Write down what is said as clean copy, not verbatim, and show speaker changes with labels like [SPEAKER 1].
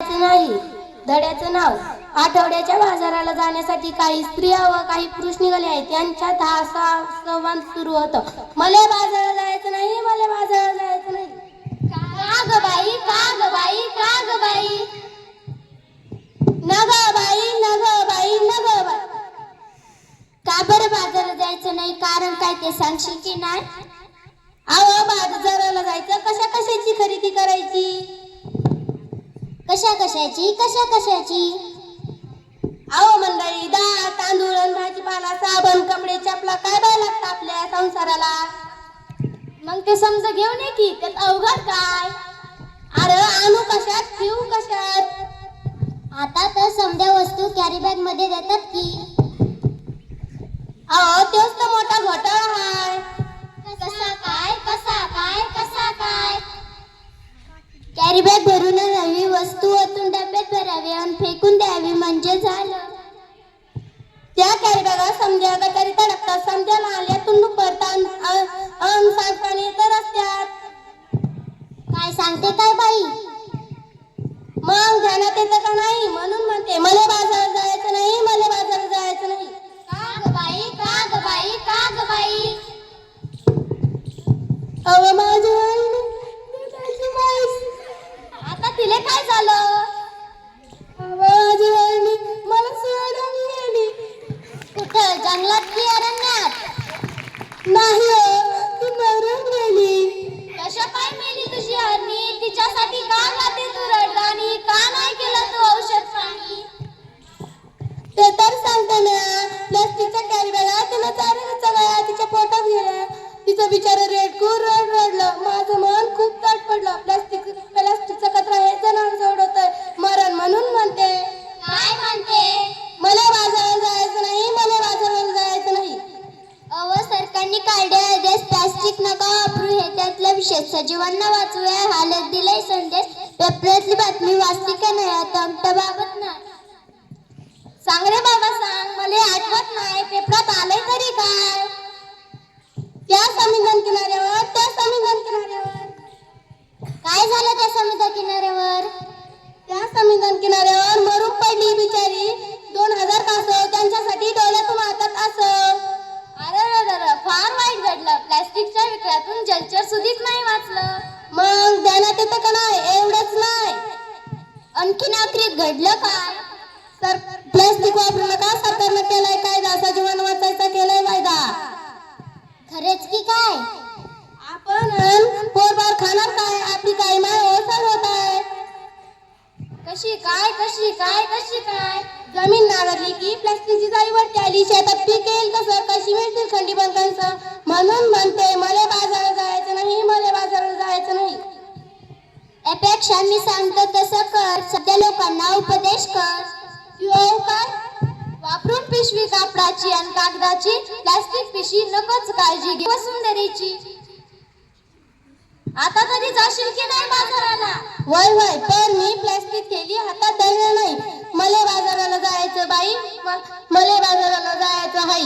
[SPEAKER 1] नाही. धड्याचं नाव. आठवड्याच्या बाजाराला जाण्यासाठी काही स्त्रिया व काही पुरुष निघाले आहेत. त्यांच्यात हा संवाद सुरू होतो. मले बाजाराला जायचं नाही, मले बाजाराला जायचं नाही.
[SPEAKER 2] का ग बाई, का ग बाई, का ग बाई,
[SPEAKER 1] न ग बाई, न ग बाई, न ग बाई.
[SPEAKER 2] का बरं बाजारात जायचं नाही? कारण काय ते सांगशील की नाही?
[SPEAKER 1] अहो, बाजाराला जायचं कशा कशाची खरेदी करायची?
[SPEAKER 2] कशा कशाची, कशा कशाची?
[SPEAKER 1] अहो मंडळी, डाळ, तांदूळ, भाजीपाला, साबण, कपडे, चपला काय बाय लागतं आपल्या संसाराला?
[SPEAKER 2] मग ते समजा घेऊन ये की, त्यात अवघड काय?
[SPEAKER 1] अरे आणू कशात, ठेवू कशात?
[SPEAKER 2] आता तर समध्या वस्तू कॅरी बॅग मध्ये देतात की.
[SPEAKER 1] अहो, तोच तर मोठा घोटाळा हाय.
[SPEAKER 2] कसा काय, कसा काय, कसा काय? कॅरी बॅग भरून नवी वस्तू ओतून डब्यात भरावी आणि फेकून द्यावी म्हणजे झालं.
[SPEAKER 1] त्या कॅरी बॅगा समजा गटारी तडकतात, समजाला आल्यातून भरतात सांगताना येतं रस्त्यात.
[SPEAKER 2] काय सांगते काय बाई?
[SPEAKER 1] मग ध्यानात येतं का नाही? म्हणून म्हणते मला बाजारात जायचं नाही, मला बाजारात जायचं नाही.
[SPEAKER 2] का ग बाई, का ग बाई, का ग बाई?
[SPEAKER 1] अहो माझी आई, दुधाची म्हैस.
[SPEAKER 2] आता तिला काय झालं?
[SPEAKER 1] माझी आई मला सोडून गेली.
[SPEAKER 2] कुठं, जंगलात की अरण्यात?
[SPEAKER 1] नाही हो, ती मरून गेली.
[SPEAKER 2] कशा काय मेली तुझी हरणी? तिच्यासाठी का जाते तू रडगाणी? का नाही केलं तू औषध पाणी?
[SPEAKER 1] ते तर सांगते ना, प्लास्टिकच्या कॅरी बॅगा तिनं चालून सगळ्या तिच्या पोटात गेल्या. तिचं बिचारं रडलं. माझं मन खूप ताट पडलं. प्लास्टिकचा कचरा हे जनावर सोडवतंय मरण. म्हणून म्हणते,
[SPEAKER 2] काय म्हणते?
[SPEAKER 1] मला बाजाराला जायचं नाही, मला बाजाराला जायचं नाही.
[SPEAKER 2] अव सरकारने काढले आदेश, प्लास्टिक नका वापरू हे त्यातला विषय. सजीवांना वाचूया हा दिलाय संदेश. पेपरातली बातमी वाचली का नाही? आता आमच्या बाबत ना
[SPEAKER 1] सांग रे बाबा सांग, मला आठवत नाही. पेपरात आलंय तरी काय? त्या समुद्र किनाऱ्यावर
[SPEAKER 2] काय झालं त्या समुद्र किनाऱ्यावर?
[SPEAKER 1] त्या समुद्र किनाऱ्यावर मरून पडली बिचारी. 2000 कासव त्यांच्यासाठी डोळ्यातून हातात असं.
[SPEAKER 2] अरे फार वाईट घडलं. प्लास्टिकच्या विकड्यातून जलचर सुधीच नाही वाचलं.
[SPEAKER 1] मग ध्यानात येतं का नाही? एवढंच नाही,
[SPEAKER 2] आणखीन आखरीत घडलं काय?
[SPEAKER 1] तर प्लास्टिक वापरू नका, सरकारनं केलाय कायदा. सजीवांना वाचायचा केलाय कायदा.
[SPEAKER 2] खरेच की काय?
[SPEAKER 1] आपण पोरबार खाणार काय? आपली काय माय ओसर होत आहे.
[SPEAKER 2] कशी काय, कशी काय, कशी काय?
[SPEAKER 1] जमीन नांगरली की प्लास्टिकची जाळी वरती आली. शेतात पीक येईल कसं? कशी मिळतील खंडी बनकांचं? म्हणून म्हणते मला बाजारात जायचं नाही, मला बाजारात जायचं नाही.
[SPEAKER 2] यापेक्षा मी सांगतो तसं कर. सध्या लोकांना उपदेश कर.
[SPEAKER 1] यो काय?
[SPEAKER 2] वापरून पिशवी कापडाची आणि कागदाची, प्लास्टिक पिशवी नकोच काळजी घे वसुंधरेची. आता तरी जाशील की नाही बाजाराला?
[SPEAKER 1] वय पण मी प्लास्टिक थैली हातात धरणार नाही. मला बाजाराला जायचं बाई, मला बाजाराला जायचं हाय.